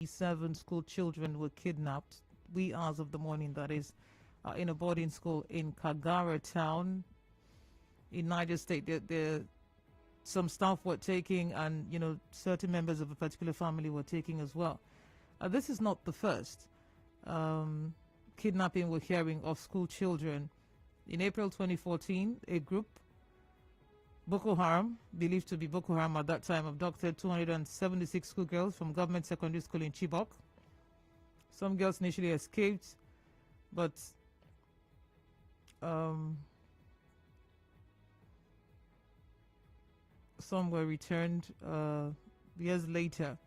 7 school children were kidnapped, wee hours of the morning, that is, in a boarding school in Kagara town in Niger State. Some staff were taking, and certain members of a particular family were taking as well. This is not the first kidnapping we're hearing of school children. In April 2014, a group, Boko Haram, believed to be Boko Haram at that time, abducted 276 schoolgirls from government secondary school in Chibok. Some girls initially escaped, but some were returned years later.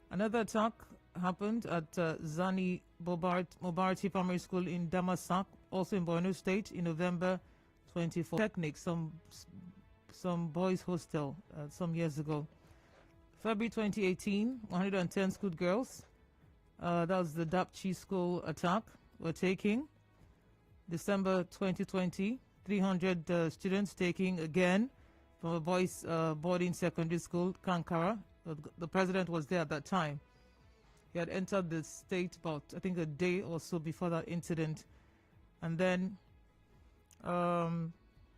Another attack happened at Zani Mobarati Primary School in Damasak, also in Borno State, in November 24. Technique, some boys' hostel some years ago. February 2018, 110 schoolgirls. That was the Dapchi school attack were taking. December 2020, 300 students taking again from a boys' boarding secondary school, Kankara. The president was there at that time. He had entered the state about, I think, a day or so before that incident. And then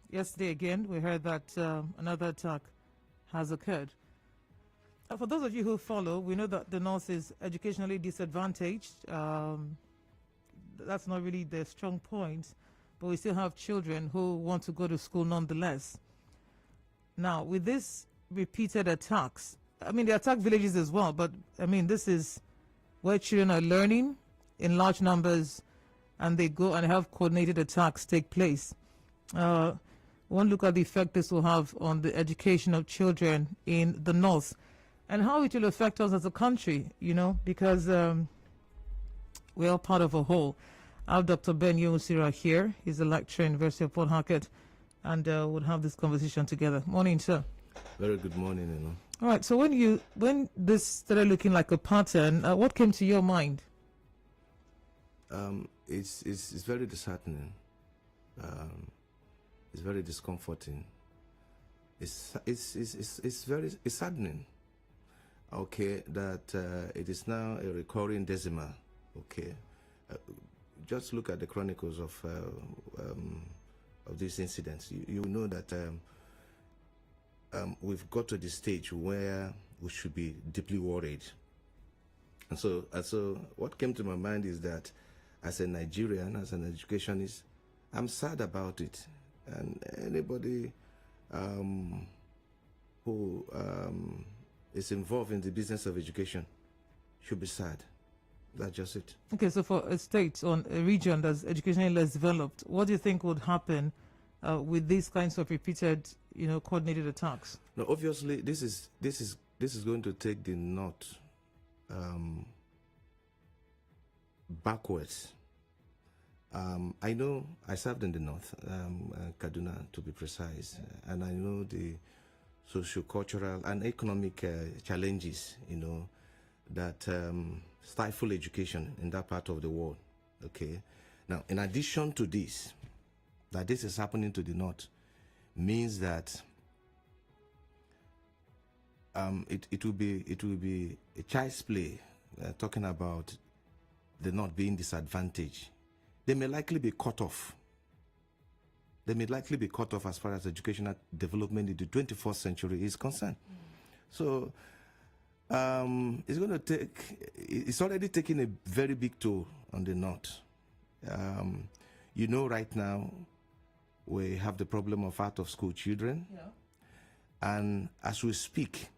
yesterday again, we heard that another attack has occurred. For those of you who follow, we know that the North is educationally disadvantaged. That's not really their strong point, but we still have children who want to go to school nonetheless. Now, with this repeated attacks, I mean, they attack villages as well, but I mean, this is where children are learning in large numbers, and they go and have coordinated attacks take place. One look at the effect this will have on the education of children in the North and how it will affect us as a country, because we're all part of a whole. I have Dr. Ben Yusira here. He's a lecturer in University of Port Harcourt, and we'll have this conversation together. Morning, sir. Very good morning, All right, so when this started looking like a pattern, what came to your mind? It's very disheartening. It's very discomforting. It's very saddening. Okay, that it is now a recurring decimal. Okay, just look at the chronicles of these incidents. You know that we've got to the stage where we should be deeply worried. And so what came to my mind is that as a Nigerian, as an educationist, I'm sad about it. And anybody who is involved in the business of education should be sad. That's just it. Okay, so for a state or a region that's educationally less developed, what do you think would happen with these kinds of repeated, coordinated attacks? No, obviously, this is going to take the North backwards. I know I served in the North, Kaduna to be precise, and I know the socio-cultural and economic challenges, that stifle education in that part of the world. Okay, now in addition to this, that this is happening to the North means that it will be a child's play talking about the North being disadvantaged. They may likely be cut off. They may likely be cut off as far as educational development in the 21st century is concerned. So it's already taking a very big toll on the North. Right now, we have the problem of out-of-school children. Yeah. And as we speak,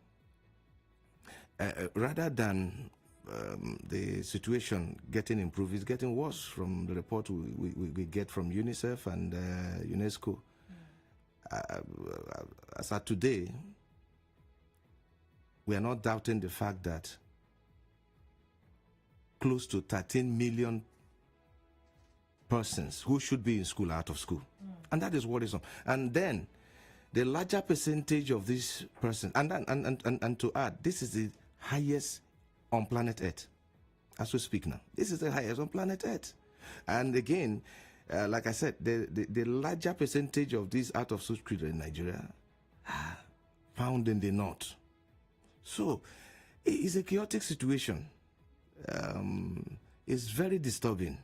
rather than the situation getting improved, it's getting worse from the report we get from UNICEF and UNESCO. As of today, we are not doubting the fact that close to 13 million persons who should be in school are out of school. And that is worrisome. And then the larger percentage of these persons, and to add, this is the highest on planet Earth. As we speak now, this is the highest on planet Earth. And again, like I said, the larger percentage of these out-of-school children in Nigeria are found in the North. So it is a chaotic situation. is very disturbing.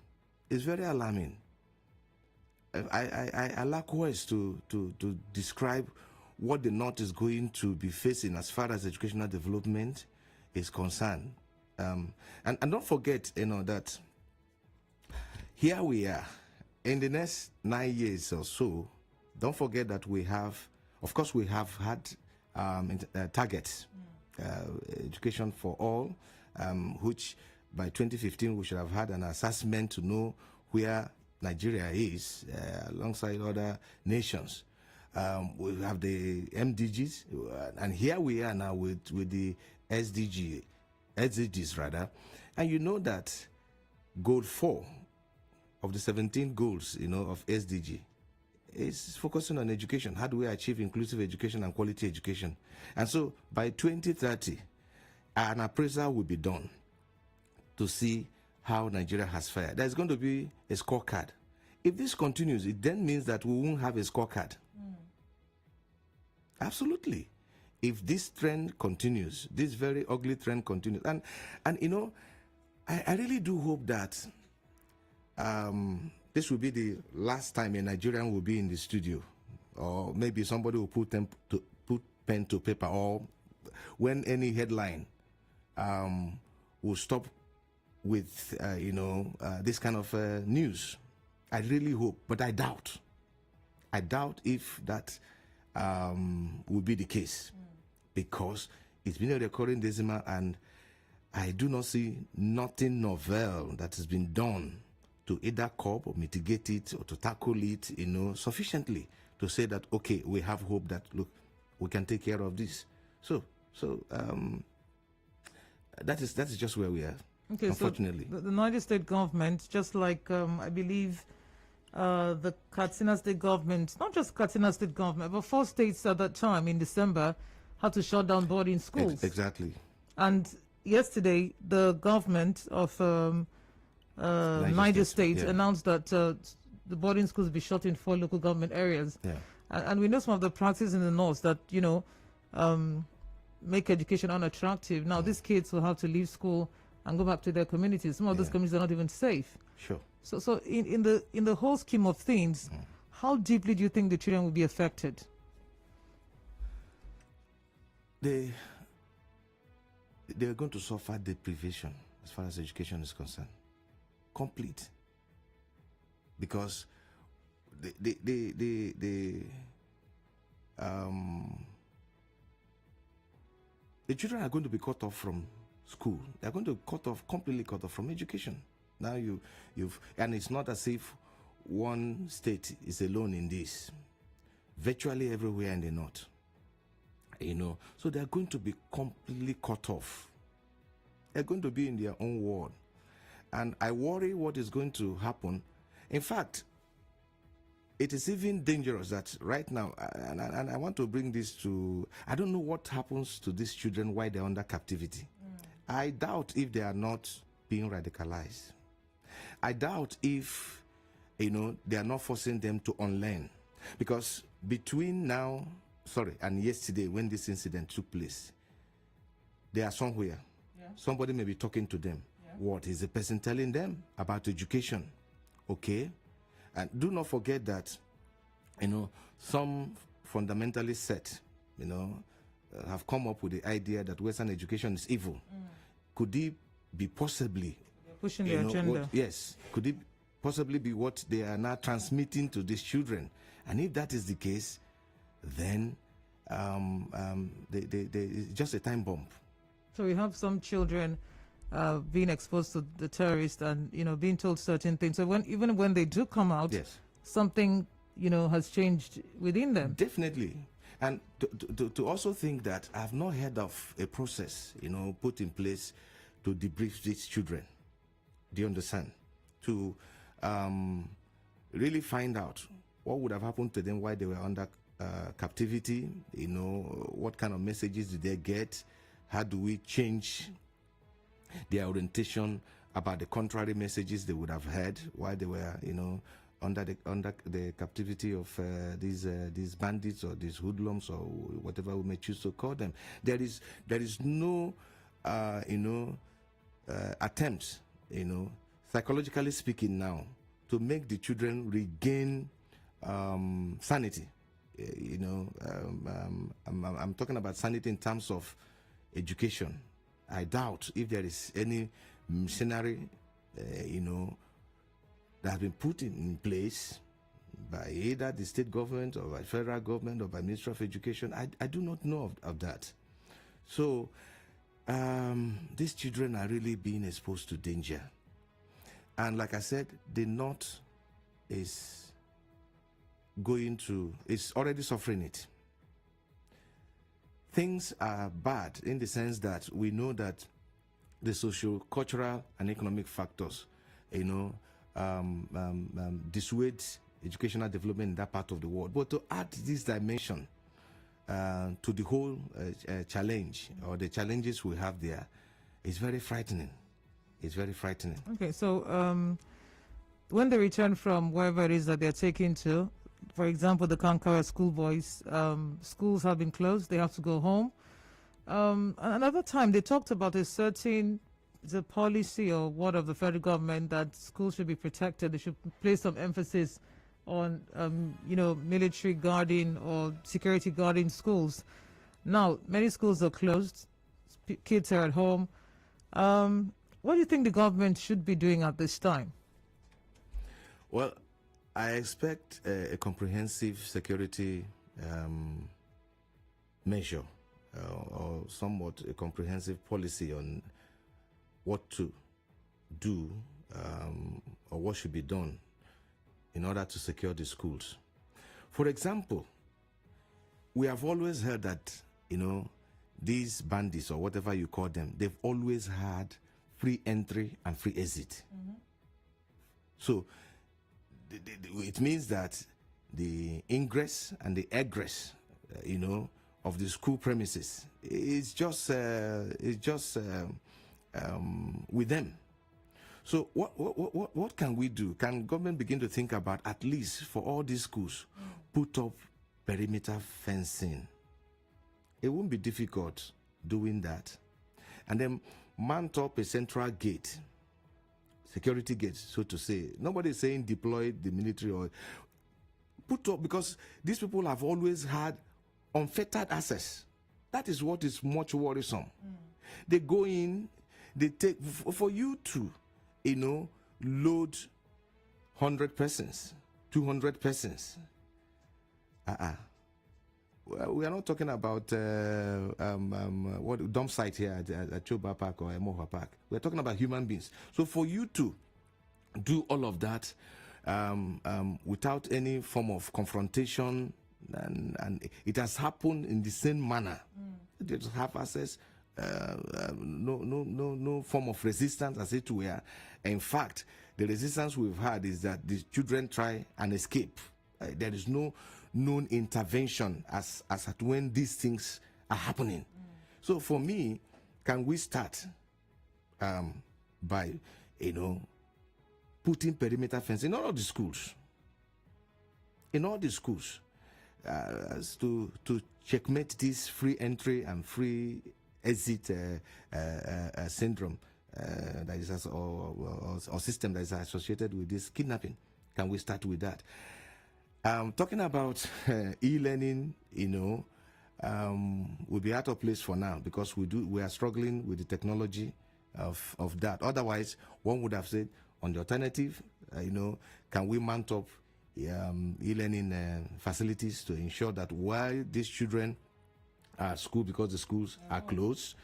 It's very alarming. I lack words to describe what the North is going to be facing as far as educational development is concerned. And don't forget, that here we are. In the next 9 years or so, don't forget that we have, of course, we have had targets, education for all, which by 2015 we should have had an assessment to know where Nigeria is alongside other nations. We have the MDGs, and here we are now with the SDGs rather, and you know that goal 4 of the 17 goals, of SDG is focusing on education. How do we achieve inclusive education and quality education? And so by 2030, an appraisal will be done to see how Nigeria has fared. There's going to be a scorecard. If this continues, it then means that we won't have a scorecard. Absolutely. If this trend continues, this very ugly trend continues, and I really do hope that this will be the last time a Nigerian will be in the studio, or maybe somebody will put pen to paper, or when any headline will stop with this kind of news. I really hope, but I doubt if that will be the case, because it's been a recurring decimal, and I do not see nothing novel that has been done to either cope or mitigate it or to tackle it, sufficiently to say that, okay, we have hope that, look, we can take care of this. So that is just where we are. Okay, unfortunately. So the Niger State government, just like I believe the Katsina State government, not just Katsina State government, but 4 states at that time in December had to shut down boarding schools. Exactly. And yesterday, the government of Niger State announced that the boarding schools will be shut in 4 local government areas. Yeah. And we know some of the practices in the north that, make education unattractive. Now, these kids will have to leave school and go back to their communities. Some of those communities are not even safe. Sure. So in the whole scheme of things, how deeply do you think the children will be affected? They are going to suffer deprivation as far as education is concerned. Complete. Because the children are going to be cut off from school. They're going to completely cut off from education. Now and it's not as if one state is alone in this. Virtually everywhere in the north, so they're going to be completely cut off. They're going to be in their own world, and I worry what is going to happen. In fact, it is even dangerous that right now, and I want to bring this to, I don't know what happens to these children while they're under captivity. I doubt if they are not being radicalized. I doubt if, they are not forcing them to unlearn. Because between and yesterday, when this incident took place, they are somewhere. Yeah. Somebody may be talking to them. Yeah. What is the person telling them about education? Okay? And do not forget that, some fundamentalists set, have come up with the idea that Western education is evil. Could it be possibly pushing the agenda? Yes. Could it possibly be what they are now transmitting to these children? And if that is the case, then it's just a time bomb. So we have some children being exposed to the terrorists and being told certain things. So even when they do come out, something has changed within them. Definitely. And to also think that I've not heard of a process put in place to debrief these children. Do you understand? To really find out what would have happened to them while they were under captivity. What kind of messages did they get? How do we change their orientation about the contrary messages they would have heard while they were, under the captivity of these bandits or these hoodlums or whatever we may choose to call them. There is no attempts, psychologically speaking now, to make the children regain sanity. I'm talking about sanity in terms of education. I doubt if there is any machinery, that has been put in place by either the state government or by federal government or by Ministry of Education. I do not know of that. So these children are really being exposed to danger. And like I said, the North is already suffering it. Things are bad in the sense that we know that the social, cultural, and economic factors, dissuade educational development in that part of the world. But to add this dimension to the whole challenge or the challenges we have there is very frightening. It's very frightening. Okay, so when they return from wherever it is that they're taken to, for example, the Kagara Schoolboys, schools have been closed. They have to go home. Another time, they talked about a certain the policy or what of the federal government that schools should be protected. They should place some emphasis on, military guarding or security guarding schools. Now, many schools are closed. Kids are at home. What do you think the government should be doing at this time? Well, I expect a comprehensive security measure or somewhat a comprehensive policy on what to do or what should be done in order to secure the schools. For example, we have always heard that, these bandits or whatever you call them, they've always had free entry and free exit. Mm-hmm. So it means that the ingress and the egress, of the school premises is just with them. So what can we do? Can government begin to think about, at least for all these schools, put up perimeter fencing? It won't be difficult doing that. And then mount up a central gate, security gate, so to say. Nobody is saying deploy the military or put up, because these people have always had unfettered access. That is what is much worrisome. They go in, they take, for you to, load 100 persons, 200 persons. Well, we are not talking about what dump site here at Choba Park or Emoha Park. We are talking about human beings. So for you to do all of that without any form of confrontation, and it has happened in the same manner. They just have access, no form of resistance as it were. In fact, the resistance we've had is that the children try and escape. There is no known intervention as at when these things are happening. So for me, can we start by putting perimeter fence in all of the schools, to checkmate this free entry and free exit syndrome that is or system that is associated with this kidnapping? Can we start with that? Talking about e-learning, will be out of place for now, because we are struggling with the technology of that. Otherwise, one would have said, on the alternative, can we mount up e-learning facilities to ensure that while these children are at school, because the schools are closed,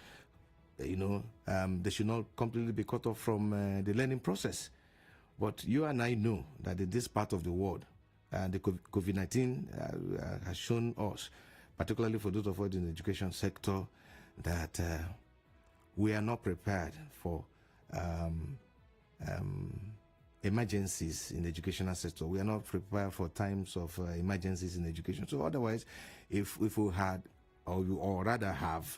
they should not completely be cut off from the learning process. But you and I know that in this part of the world, the COVID-19 has shown us, particularly for those of us in the education sector, that we are not prepared for emergencies in the educational sector. We are not prepared for times of emergencies in education. So otherwise, if we had, or rather have,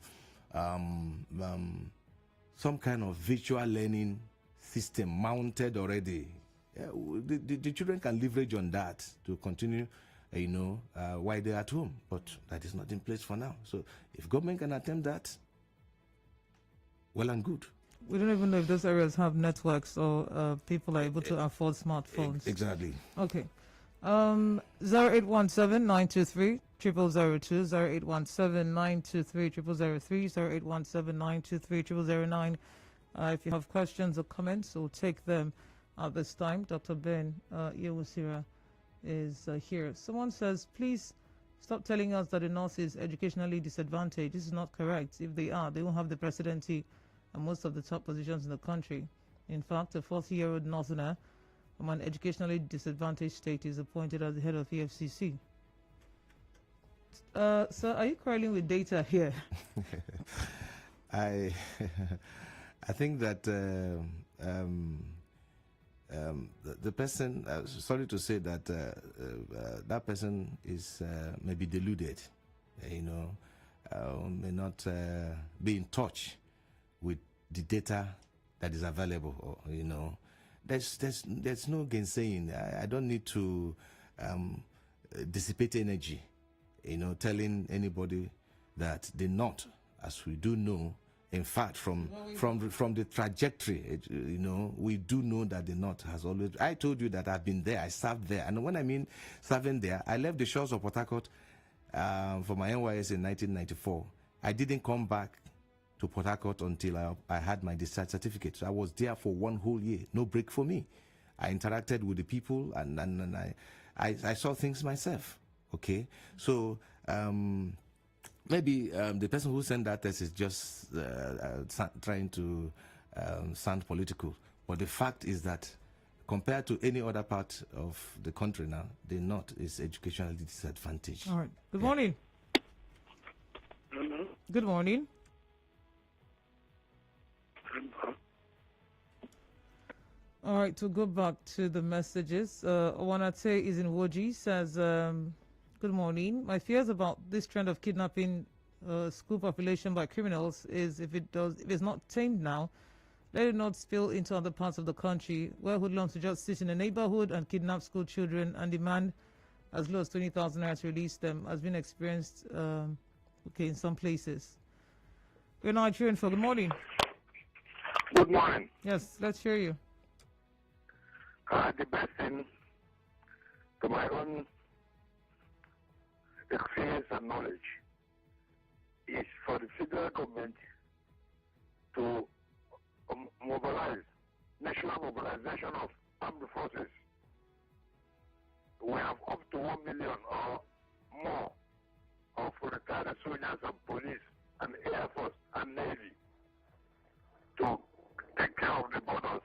some kind of virtual learning system mounted already, the children can leverage on that to continue, while they're at home. But that is not in place for now. So if government can attempt that, well and good. We don't even know if those areas have networks or people are able to afford smartphones. Exactly. Okay. 0817-923-0002, 0817-923-0003, 0817-923-0009. If you have questions or comments, we'll take them at this time. Dr. Ben Yewusira is here. Someone says, please stop telling us that the North is educationally disadvantaged. This is not correct. If they are, they won't have the presidency and most of the top positions in the country. In fact, a 40-year-old Northerner from an educationally disadvantaged state is appointed as the head of EFCC. Sir, are you quarreling with data here? I think that the person, sorry to say that that person is maybe deluded, may not be in touch with the data that is available, There's no gainsaying. I don't need to dissipate energy, telling anybody that they're not, as we do know. In fact, from the trajectory, we do know that the North has always. I told you that I've been there. I served there, and when I mean serving there, I left the shores of Port Harcourt for my NYS in 1994. I didn't come back to Port Harcourt until I had my discharge certificate. So I was there for 1 whole year, no break for me. I interacted with the people, and I saw things myself. Okay, so maybe the person who sent that test is just trying to sound political. But the fact is that compared to any other part of the country now, the North is educationally disadvantaged. All right. Good morning. Good morning. All right, to go back to the messages, Owanate is in Woji, says, good morning. My fears about this trend of kidnapping school population by criminals is if it's not tamed now, let it not spill into other parts of the country where hoodlums will just sit in a neighborhood and kidnap school children and demand as low as 20,000 naira to release them, has been experienced in some places. We're Nigerian for good morning. Good morning. Yes, let's hear you. The best thing, to my own experience and knowledge, is for the federal government to mobilize, national mobilization of armed forces. We have up to 1 million or more of retired soldiers and police and Air Force and Navy to take care of the borders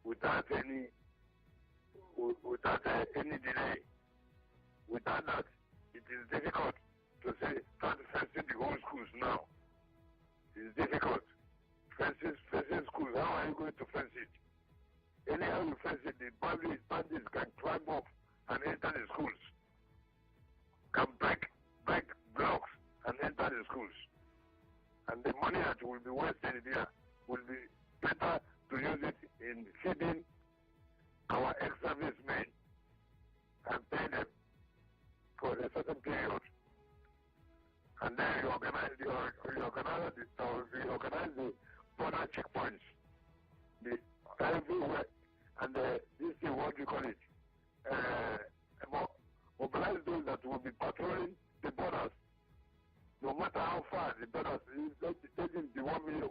without any delay. Without that, it is difficult to say start fencing the whole schools now. It is difficult. Fencing schools, how are you going to fence it? Anyhow you fence it, the bandits can climb up and enter the schools. Can break blocks and enter the schools. And the money that will be wasted here will be better to use it in feeding our ex-servicemen and pay them for a certain period. And then you organize the border checkpoints everywhere. And this is what you call it. Mobilize those that will be patrolling the borders. No matter how far the borders is, taking the 1 million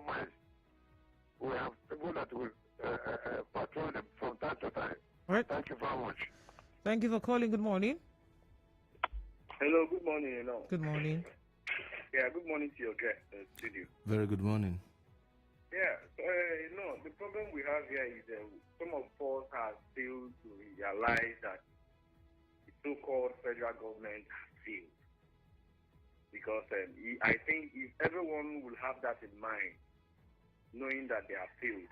miles. We have people that will patrol them from time to time. All right. Thank you very much. Thank you for calling. Good morning. Hello, good morning, Good morning. Yeah, good morning to your guest studio. Very good morning. Yeah, the problem we have here is some of us have failed to realize that the so-called federal government has failed. Because I think if everyone will have that in mind, knowing that they have failed,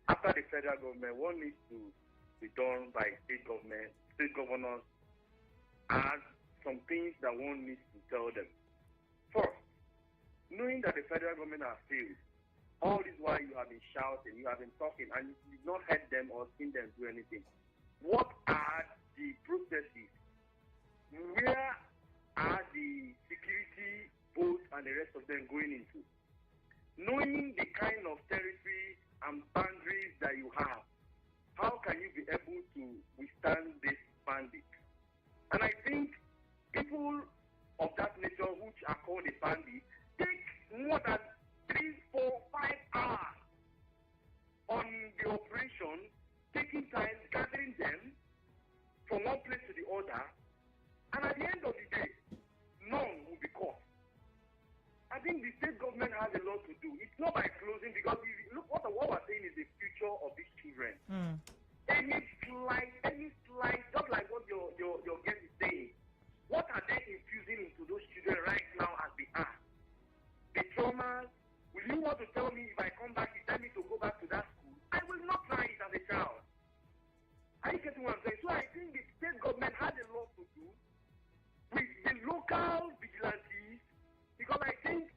after the federal government, what needs to be done by state governors, and some things that one needs to tell them. First, knowing that the federal government has failed, all this while you have been shouting, you have been talking, and you've not heard them or seen them do anything. What are the processes? Where are the security boats and the rest of them going into? knowing the kind of territory and boundaries that you have, how can you be able to withstand this bandit? And I think people of that nature, which are called a bandit, take more than 3, 4, 5 hours on the operation, taking time, gathering them from one place to the other, and at the end of the day, none will be caught. I think the state government has a lot to do. It's not by closing, because if you look, what we're saying is the future of these children. Any slight, just like what your guest is saying, what are they infusing into those children right now as they are? The traumas. Will you want to tell me if I come back, you tell me to go back to that school? I will not try it as a child. Are you getting what I'm saying? So I think the state government has a lot to do with the local vigilantes, because I think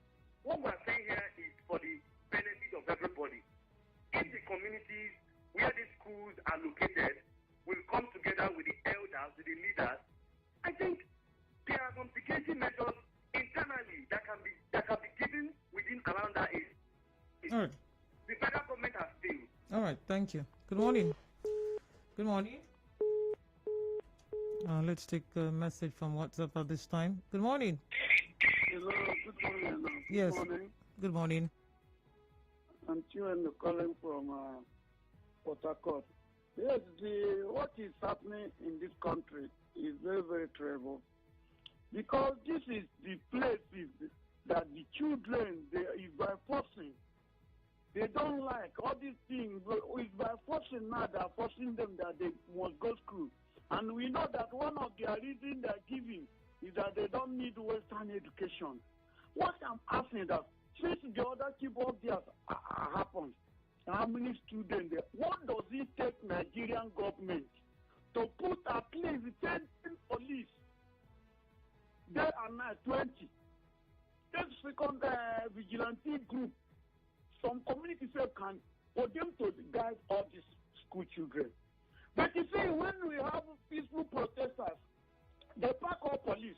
what we're saying here is for the benefit of everybody. If the communities where these schools are located will come together with the elders, with the leaders, I think there are some security measures internally that can be given within around that age. All right. The federal government has failed. All right. Thank you. Good morning. Good morning. Let's take a message from WhatsApp at this time. Good morning. Hello, good morning. Yes. Good morning. Good morning. I'm Chiwen calling from Port Harcourt. Yes, what is happening in this country is very, very terrible. Because this is the places that the children, is by forcing. They don't like all these things. It's by forcing now, they're forcing them that they must go to school. And we know that one of their reasons they're giving is that they don't need Western education. What I'm asking that, since the other keyboard there happens, how many students there, what does it take Nigerian government to put at least 10 police there and now 20? Take second vigilante group. Some communities can, for them to guide all these school children. But you see, when we have peaceful protesters, they pack all police,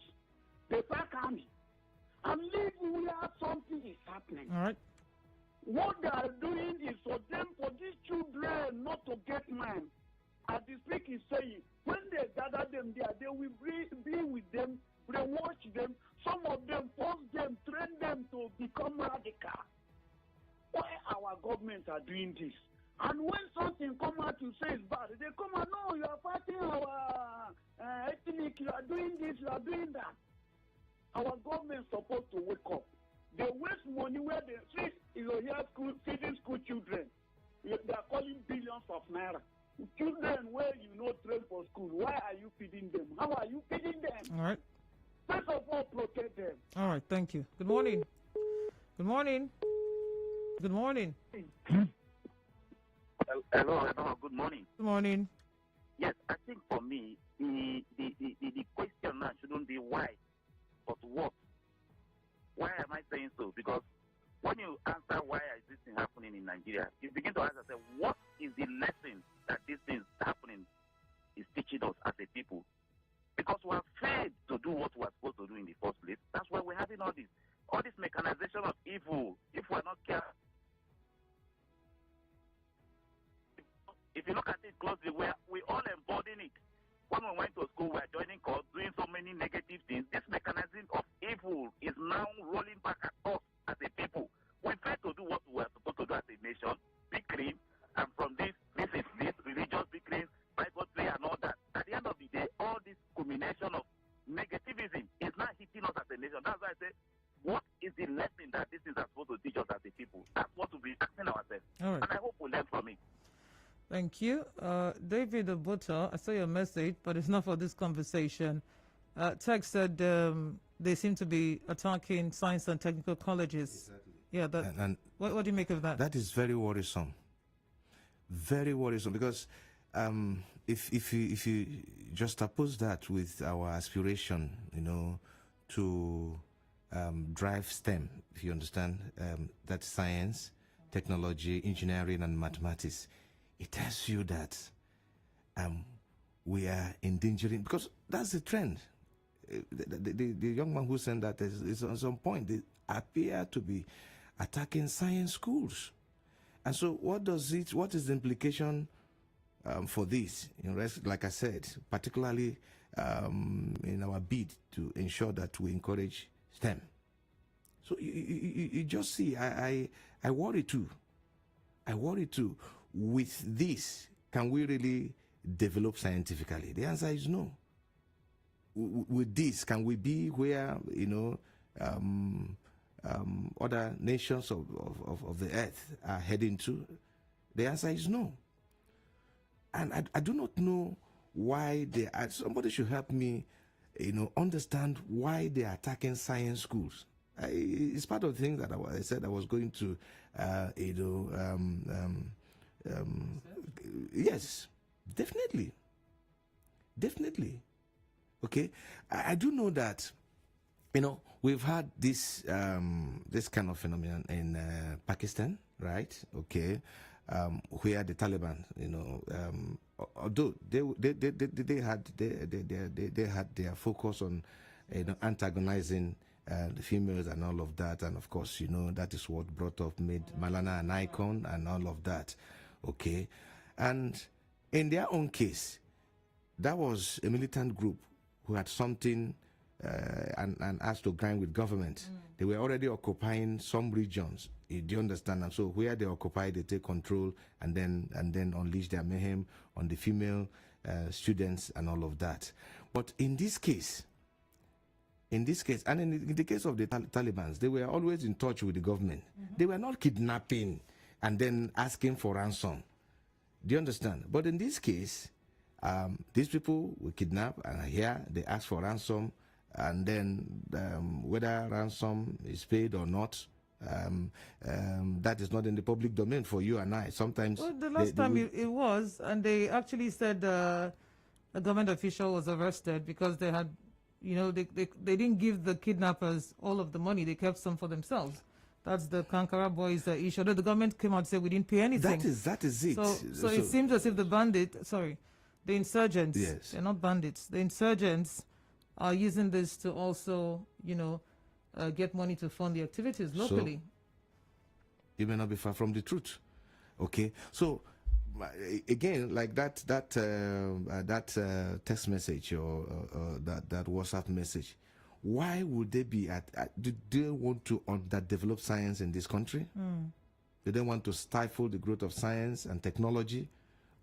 they pack army, and leave where something is happening. All right. What they are doing is for these children not to get mine. As the speaker is saying, when they gather them there, they will be with them, brainwash them, some of them force them, train them to become radical. Why our government are doing this? And when something come out you say it's bad, they come out, no, you are fighting our ethnic, you are doing this, you are doing that. Our government is supposed to wake up. They waste money where they see, feeding school children. They are calling billions of naira. Children where train for school, why are you feeding them? How are you feeding them? All right. First of all, protect them. All right. Thank you. Good morning. Good morning. Good morning. Hello, good morning. Good morning. Yes, I think for me, the question now shouldn't be why, but what. Why am I saying so? Because when you answer why is this thing happening in Nigeria, you begin to ask yourself, what is the lesson that this thing happening is teaching us as a people? Because we are failed to do what we are supposed to do in the first place. That's why we're having all this mechanization of evil. If we're not careful, if you look at it closely, we all embodying it. When we went to school, we are joining cause, doing so many negative things. This mechanism of evil is now rolling back at us as a people. We fail to do what we are supposed to do as a nation, bickering, and from this religious bickering, Bible play and all that. At the end of the day, all this culmination of negativism is now hitting us as a nation. That's why I say, what is the lesson that this is supposed to teach us as a people? That's what we'll be asking ourselves. All right. And I hope we learn from it. Thank you. David Obuta, I saw your message, but it's not for this conversation. Text said they seem to be attacking science and technical colleges. Exactly. Yeah, And what do you make of that? that is very worrisome. Very worrisome, because if you just oppose that with our aspiration, to drive STEM, if you understand, that's science, technology, engineering, and mathematics. It tells you that we are endangering, because that's the trend. The young man who said that is on some point. They appear to be attacking science schools. And so what is the implication for this? Like I said, particularly in our bid to ensure that we encourage STEM. So you just see, I worry too. I worry too. With this, can we really develop scientifically? The answer is no. With this, can we be where, other nations of the earth are heading to? The answer is no. And I do not know why they are. Somebody should help me, understand why they are attacking science schools. It's part of the thing that I said I was going to, yes, definitely. Okay, I do know that, we've had this kind of phenomenon in Pakistan, right? Okay, where the Taliban, although they had their focus on, antagonizing the females and all of that, and of course, that is what made Malala an icon and all of that. Okay, and in their own case, that was a militant group who had something and asked to grind with government. They were already occupying some regions. Do you understand? And so where they occupy, they take control and then unleash their mayhem on the female students and all of that. But in this case, and in the case of the Taliban, they were always in touch with the government. They were not kidnapping and then asking for ransom. Do you understand? But in this case, these people were kidnapped, and here they ask for ransom, and then whether ransom is paid or not, that is not in the public domain for you and I. Sometimes. Well, the last time it was, and they actually said a government official was arrested because they had, they didn't give the kidnappers all of the money. They kept some for themselves. That's the Kagara boys issue. The government came out and said we didn't pay anything. That is it. So it seems as if the insurgents, yes, they're not bandits. The insurgents are using this to also, get money to fund the activities locally. So, you may not be far from the truth. Okay, so again, like that text message or that WhatsApp message. Why would they be do they want to underdevelop science in this country? Do they want to stifle the growth of science and technology?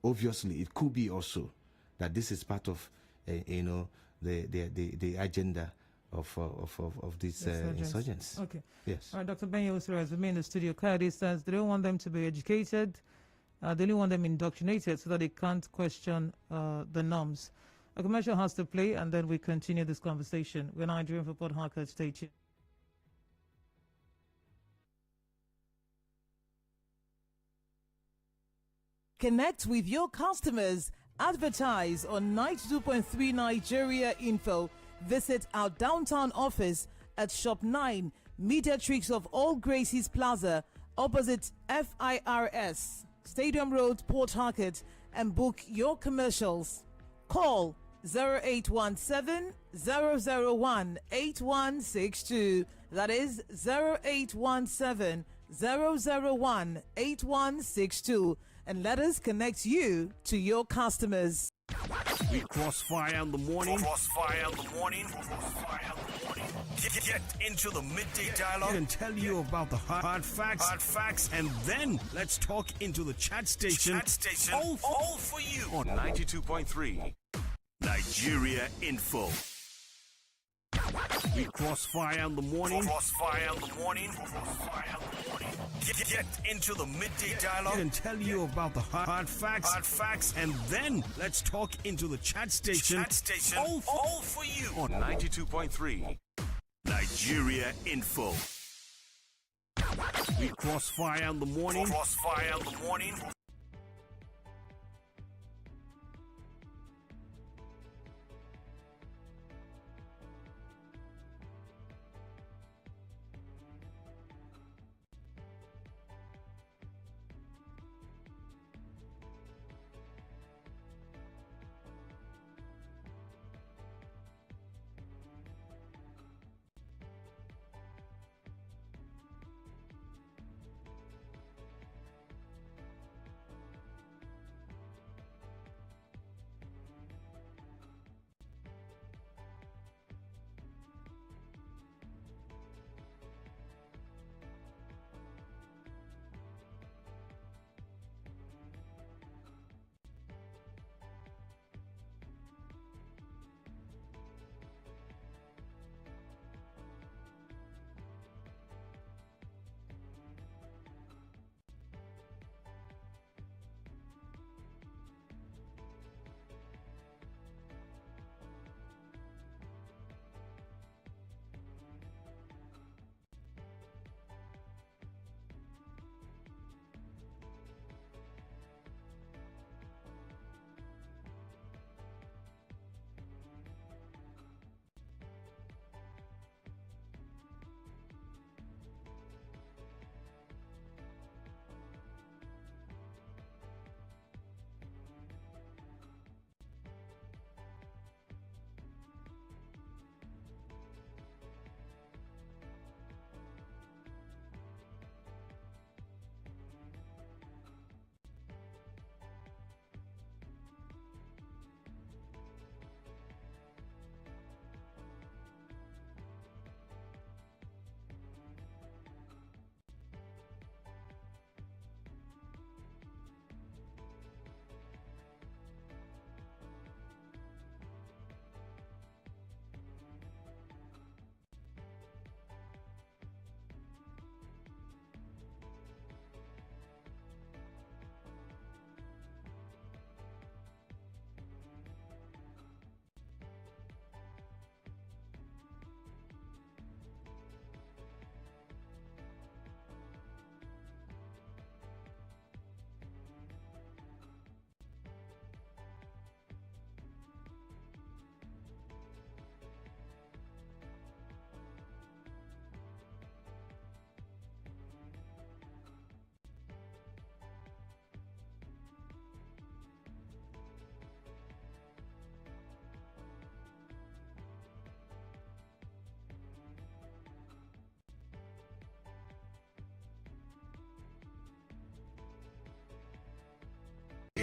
Obviously, it could be also that this is part of, the agenda of these insurgents. Okay. Yes. All right, Dr. Benyo Usura has remained in the studio. Kayode says they don't want them to be educated. They only want them indoctrinated so that they can't question the norms. A commercial has to play, and then we continue this conversation. We're Nigerian for Port Harcourt. Stay tuned. Connect with your customers. Advertise on 92.3 Nigeria Info. Visit our downtown office at Shop 9, Mediatrix of All Gracies Plaza, opposite FIRS, Stadium Road, Port Harcourt, and book your commercials. Call 0817-001-8162. That is 0817-001-8162. And let us connect you to your customers. We crossfire in the morning. Get into the midday dialogue and tell you about the hard facts, and then let's talk into the chat station. All for you on 92.3 Nigeria Info. We crossfire in the morning. Get into the midday dialogue and tell you about the hard facts, and then let's talk into the chat station. All for you on 92.3 Nigeria Info. We crossfire in the morning.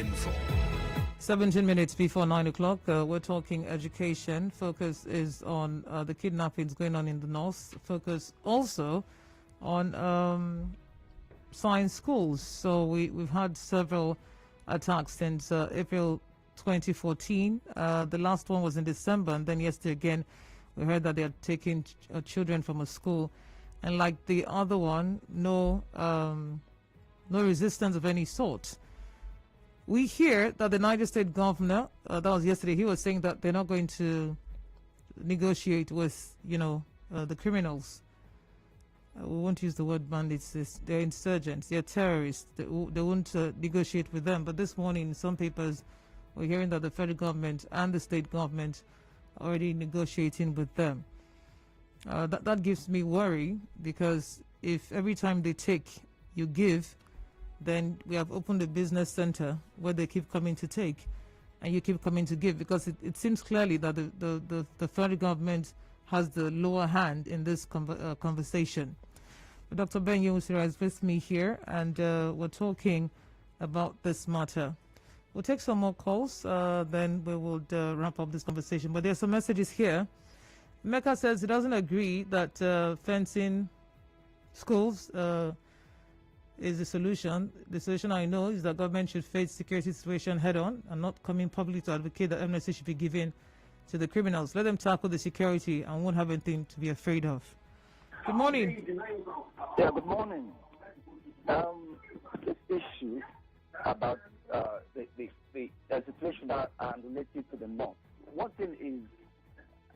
info. 17 minutes before 9 o'clock, we're talking education. Focus is on the kidnappings going on in the north. Focus also on science schools. So we've had several attacks since April 2014. The last one was in December, and then yesterday again, we heard that they are taking children from a school. And like the other one, no resistance of any sort. We hear that the Niger State governor, that was yesterday, he was saying that they're not going to negotiate with, the criminals. We won't use the word bandits. They're insurgents. They're terrorists. They won't negotiate with them. But this morning, in some papers, we're hearing that the federal government and the state government are already negotiating with them. That gives me worry, because if every time they take, you give, then we have opened a business center where they keep coming to take and you keep coming to give, because it seems clearly that the federal government has the lower hand in this conversation. But Dr. Ben Yusira is with me here, and we're talking about this matter. We'll take some more calls, then we will wrap up this conversation. But there's some messages here. Mecca says he doesn't agree that fencing schools is the solution. The solution I know is that government should face security situation head-on and not coming publicly to advocate that amnesty should be given to the criminals. Let them tackle the security and won't have anything to be afraid of. Good morning. Yeah, good morning. This issue about the situation that are related to the north. One thing is,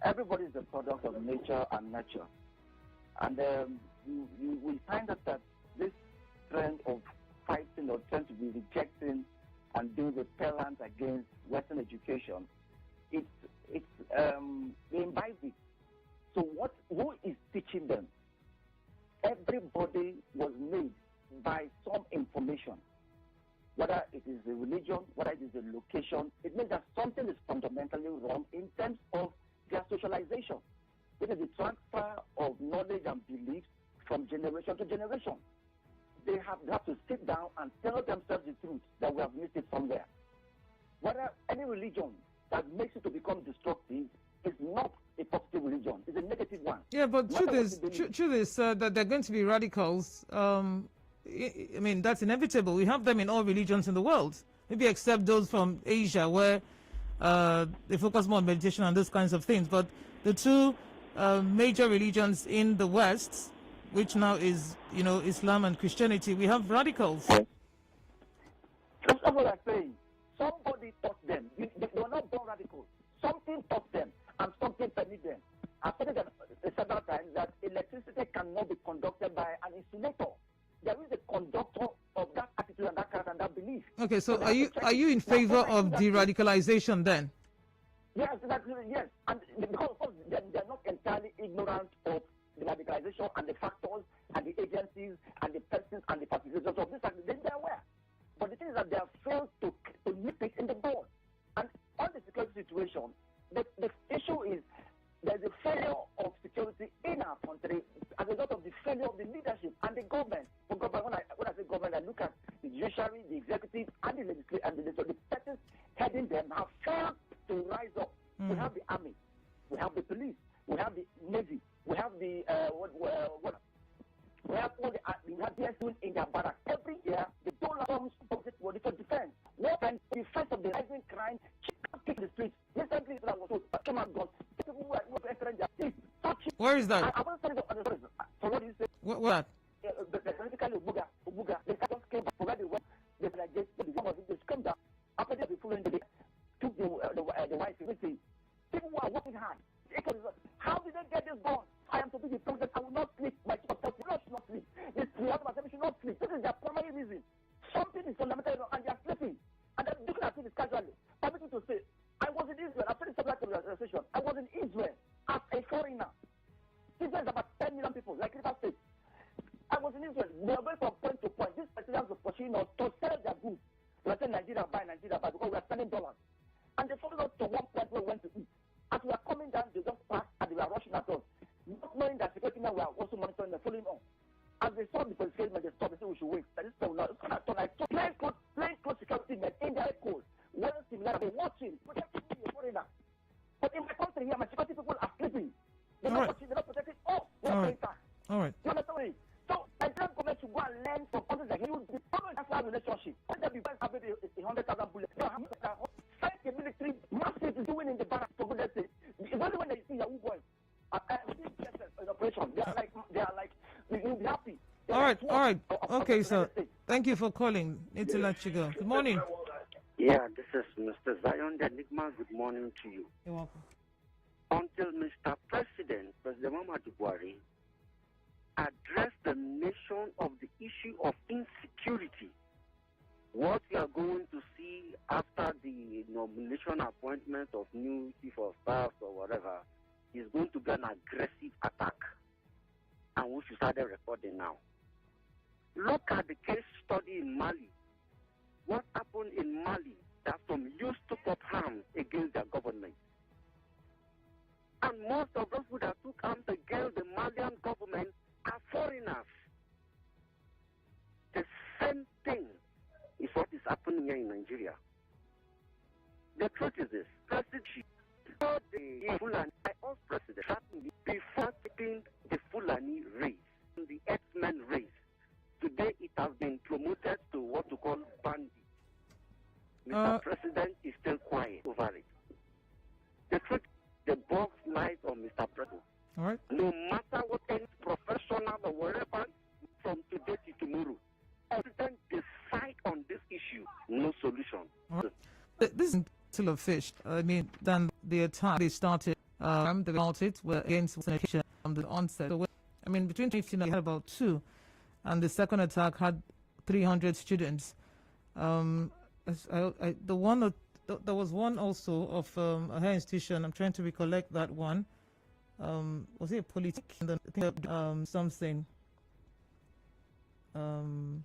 everybody is a product of nature and nurture. And you will find out that this trend of fighting or trying to be rejecting and being repellent against Western education, they imbibe it. So who is teaching them? Everybody was made by some information. Whether it is a religion, whether it is a location, it means that something is fundamentally wrong in terms of their socialization. It is the transfer of knowledge and beliefs from generation to generation. They have to sit down and tell themselves the truth that we have missed it somewhere. Whether any religion that makes it to become destructive is not a positive religion, it's a negative one. Yeah, but truth is that they're going to be radicals. I mean, that's inevitable. We have them in all religions in the world, maybe except those from Asia, where they focus more on meditation and those kinds of things. But the two major religions in the West, which now is, Islam and Christianity, we have radicals. That's what I'm saying. Somebody taught them. They were not born radicals. Something taught them, and something permitted them. I've said it several times that electricity cannot be conducted by an insulator. There is a conductor of that attitude and that character and that belief. Okay, so are you in favor of de-radicalization then? Yes, yes. And because of course they're not entirely ignorant of the radicalization and the factors and the agencies and the persons and the participants of this, they're aware. But the thing is that they have failed to nip it in the bud. And on the security situation, the issue is there's a failure of security in our country as a result of the failure of the leadership and the government. When I say government, I look at the judiciary, the executive, and the legislature, and the persons heading them have failed to rise up. We have the army, we have the police, we have the navy, we have the we have all the doing in their barracks. Every year, they don't allow them for defense. What can the defense of the rising crime keep the streets? Recently, I was told, came out guns. People who are stranger. Where is that? I want to tell you for what you say. What? Specifically, Ubuga, they just came back from where they went. They just came down. After they following, they took the wife. People who are working hard. How did they get this gun? I am to be the president. I will not sleep. My children will not sleep. This should not sleep. This is their primary reason. Something is fundamental wrong, and they are sleeping. And they're looking at it casually. Permit me to say, I was in Israel. After the Sabbath organization, I was in Israel as a foreigner. Israel is about 10 million people, like River State. I was in Israel. They are going from point to point. These presidents were pursuing us to sell their goods. We are saying Nigeria buy, because we are spending dollars. And they followed us to one point where we went to eat. As we are coming down, they just passed and they were rushing at us. Not knowing that security men were also monitoring and following on. As they saw the police, they stopped. They said we should wait. That is so now. It's going to turn like playing close security. All right. Okay, sir. Thank you for calling. Need to let you go. Good morning. Yeah, this is Mr. Zion the Enigma. Good morning to you. You're welcome. Until Mr. President Muhammadu Buhari, addressed the nation of the issue of insecurity, what we are going to see after the nomination appointment of new chief of staff or whatever is going to be an aggressive attack. And we should start the recording now. Look at the case study in Mali. What happened in Mali that some youth took up arms against their government. And most of those who that took arms against the Malian government are foreigners. The same thing is what is happening here in Nigeria. The truth is this, President, before the Fulani, I asked President, before taking the Fulani race, the X-Men race, today it has been promoted to what to call bandit. Mr. President is still quiet over it. The truth, the box lies on Mr. President. All right. No matter what any professional or whatever, from today to tomorrow, President decide on this issue, no solution. All right. This is still a fish. I mean, then the attack they started, were against education from the onset. So, I mean, between 2015 we had about 2, and the second attack had 300 students. There was one also of a higher institution. I'm trying to recollect that one. Was it a polytechnic? Something. And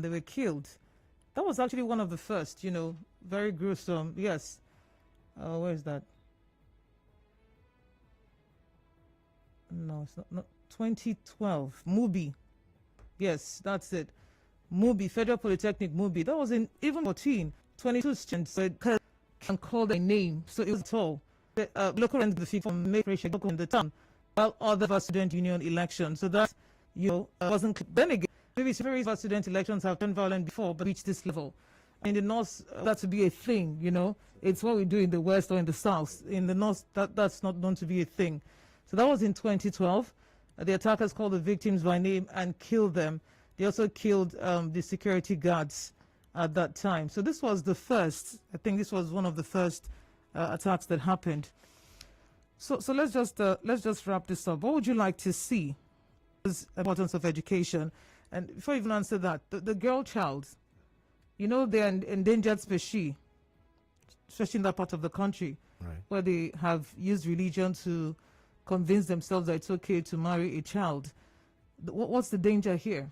they were killed. That was actually one of the first. Very gruesome. Yes. Where is that? No, it's not 2012. Mubi. Yes, that's it. Mubi, Federal Polytechnic Mubi. That was in even 22 students can call their name. So it was tall. The local and the people from local in the town, while other student union elections. So that wasn't. Then again, maybe various student elections have turned violent before, but reached this level. In the north, that to be a thing. It's what we do in the west or in the south. In the north, that's not known to be a thing. So that was in 2012. The attackers called the victims by name and killed them. They also killed the security guards at that time. So this was the first. I think this was one of the first attacks that happened. So let's just wrap this up. What would you like to see? The importance of education. And before you even answer that, the girl child, they're an endangered species, especially in that part of the country, right, where they have used religion to convince themselves that it's okay to marry a child. What's the danger here?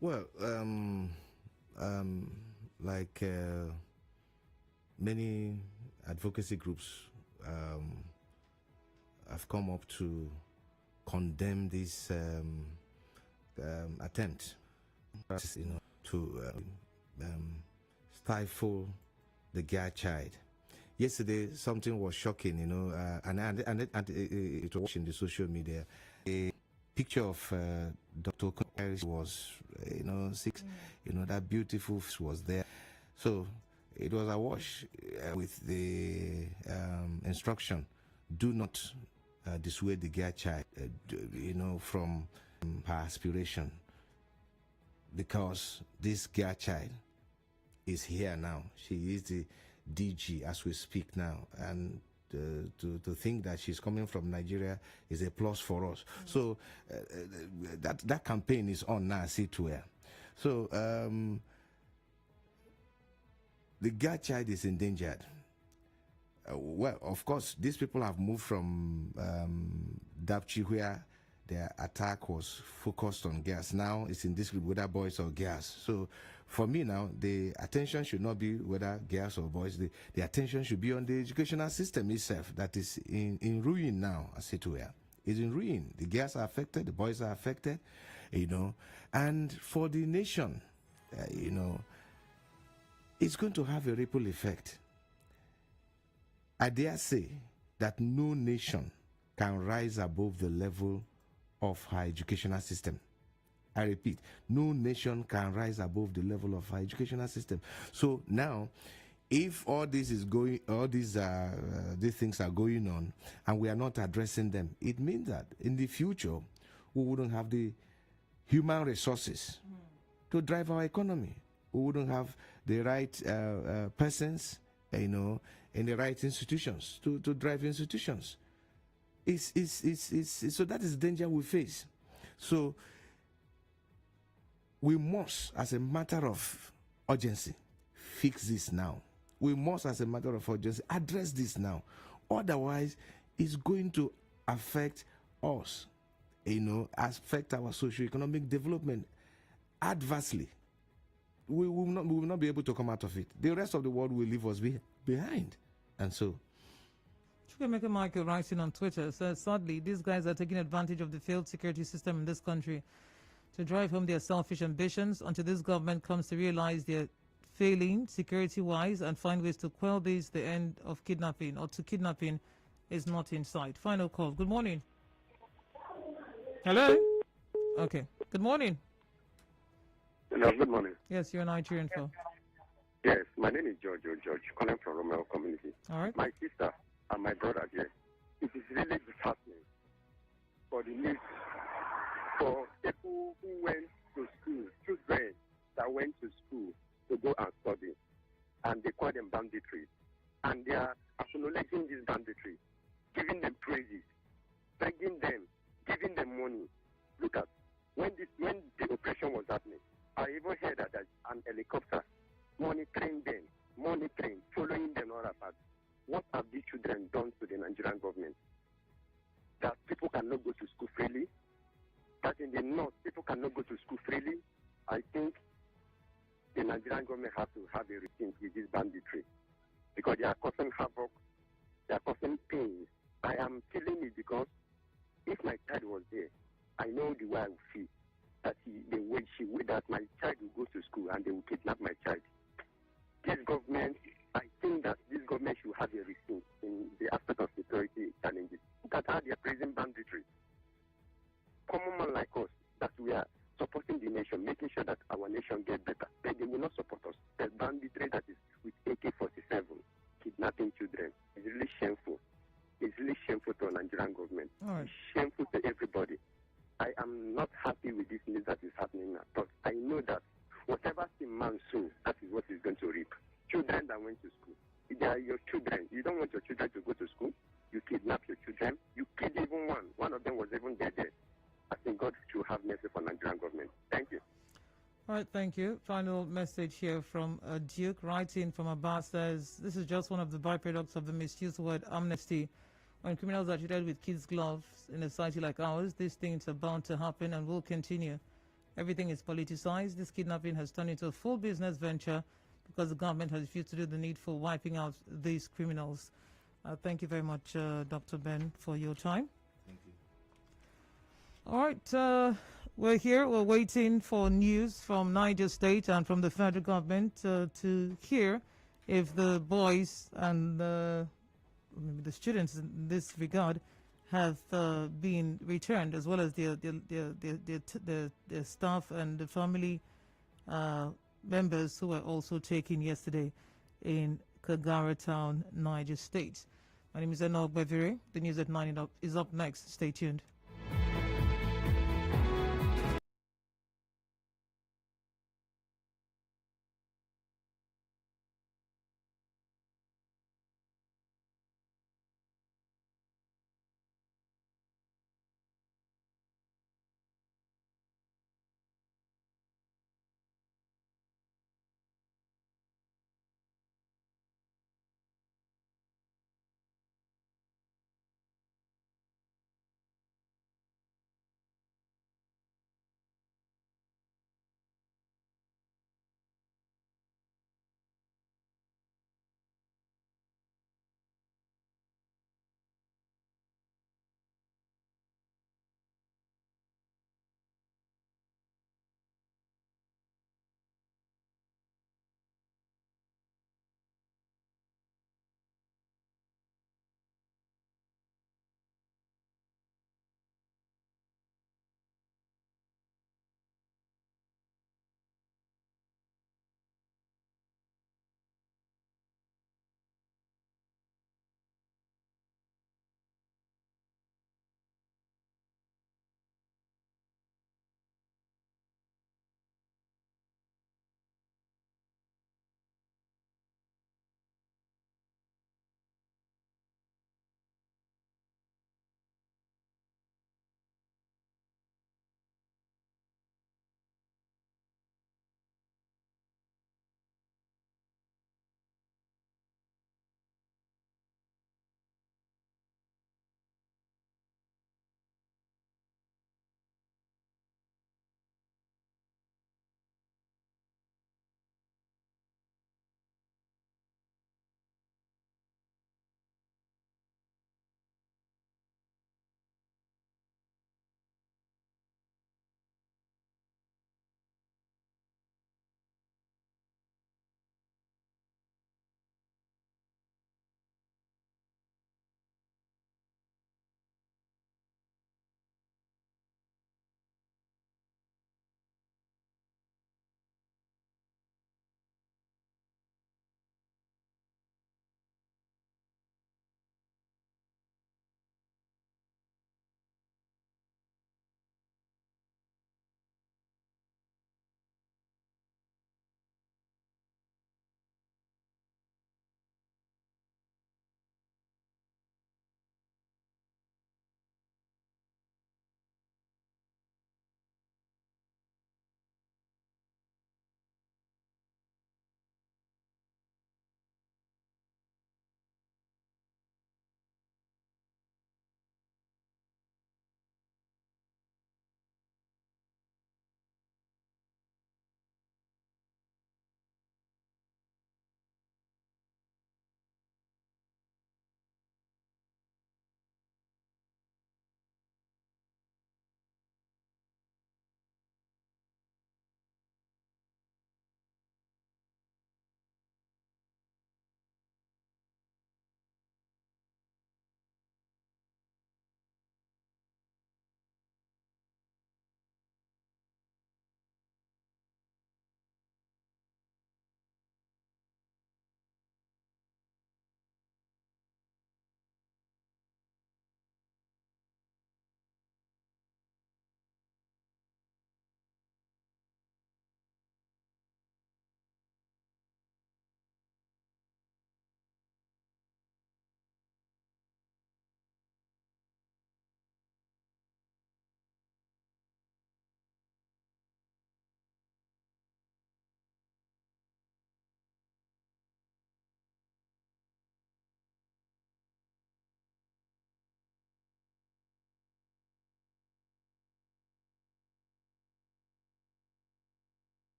Well, like many advocacy groups have come up to condemn this attempt, to stifle the gay child. Yesterday, something was shocking, and it was in the social media. A picture of Dr. Kagara was, 6, that beautiful was there. So it was awash with the instruction: do not dissuade the gay child, from her aspiration, because this gay child is here now. She is the DG as we speak now, and to think that she's coming from Nigeria is a plus for us. So that campaign is on now, see to her. So the girl child is endangered. Well, of course, these people have moved from Dapchi, where their attack was focused on girls. Now it's in this group, whether boys or girls. So for me now, the attention should not be whether girls or boys. The attention should be on the educational system itself that is in ruin now, as it were. It's in ruin. The girls are affected, the boys are affected, and for the nation, it's going to have a ripple effect. I dare say that no nation can rise above the level of her educational system. I repeat, no nation can rise above the level of our educational system. So now, if all this is going, these things are going on, and we are not addressing them, it means that in the future we wouldn't have the human resources to drive our economy. We wouldn't have the right persons, in the right institutions to drive institutions. So that is the danger we face. So we must, as a matter of urgency, fix this now. We must, as a matter of urgency, address this now. Otherwise, it's going to affect us, affect our socio-economic development adversely. We will not be able to come out of it. The rest of the world will leave us behind. And so, Chukwemeka Michael writing on Twitter says, sadly, these guys are taking advantage of the failed security system in this country to drive home their selfish ambitions until this government comes to realize they're failing security-wise and find ways to quell this. The end of kidnapping or to kidnapping is not in sight. Final call. Good morning. Hello? Okay. Good morning. Hello, good morning. Yes, you're a Nigerian phone. Yes, my name is George, calling from Romeo community. All right. My sister and my brother here, it is really disheartening for the news, for people who went to school, children that went to school to go and study, and they call them banditry. And they are acknowledging this banditry, giving them praises, begging them, giving them money. Look at, when the operation was happening, I even heard that an helicopter monitoring them, following them all apart. What have these children done to the Nigerian government? That people cannot go to school freely? That in the north, people cannot go to school freely? I think the Nigerian government has to have a routine with this banditry because they are causing havoc, they are causing pain. I am feeling it because if my child was there, I know the way I would feel. That that my child will go to school and they will kidnap my child. This government, I think that this government should have a receipt in the aspect of security challenges. Look at how they are praising banditry. Common man like us, that we are supporting the nation, making sure that our nation gets better. Then they will not support us. The banditry that is with AK-47, kidnapping children, is really shameful. It's really shameful to the Nigerian government. Right. It's shameful to everybody. I am not happy with this news that is happening now, but I know that whatever the man sows, that is what he's going to reap. Children that went to school, they are your children. You don't want your children to go to school. You kidnap your children. You killed even one. One of them was even dead there. I think God should have mercy for Nigerian government. Thank you. All right, thank you. Final message here from Duke, writing from Abbas, says, this is just one of the byproducts of the misused word amnesty. When criminals are treated with kids' gloves in a society like ours, these things are bound to happen and will continue. Everything is politicized. This kidnapping has turned into a full business venture because the government has refused to do the needful wiping out these criminals. Thank you very much, Dr. Ben, for your time. Thank you. All right, we're here. We're waiting for news from Niger State and from the federal government to hear if the boys and maybe the students in this regard have been returned, as well as their staff and the family members who were also taken yesterday in Kagara town, Niger State. My name is Enoh Ogbevire. The news at 9 is up next. Stay tuned.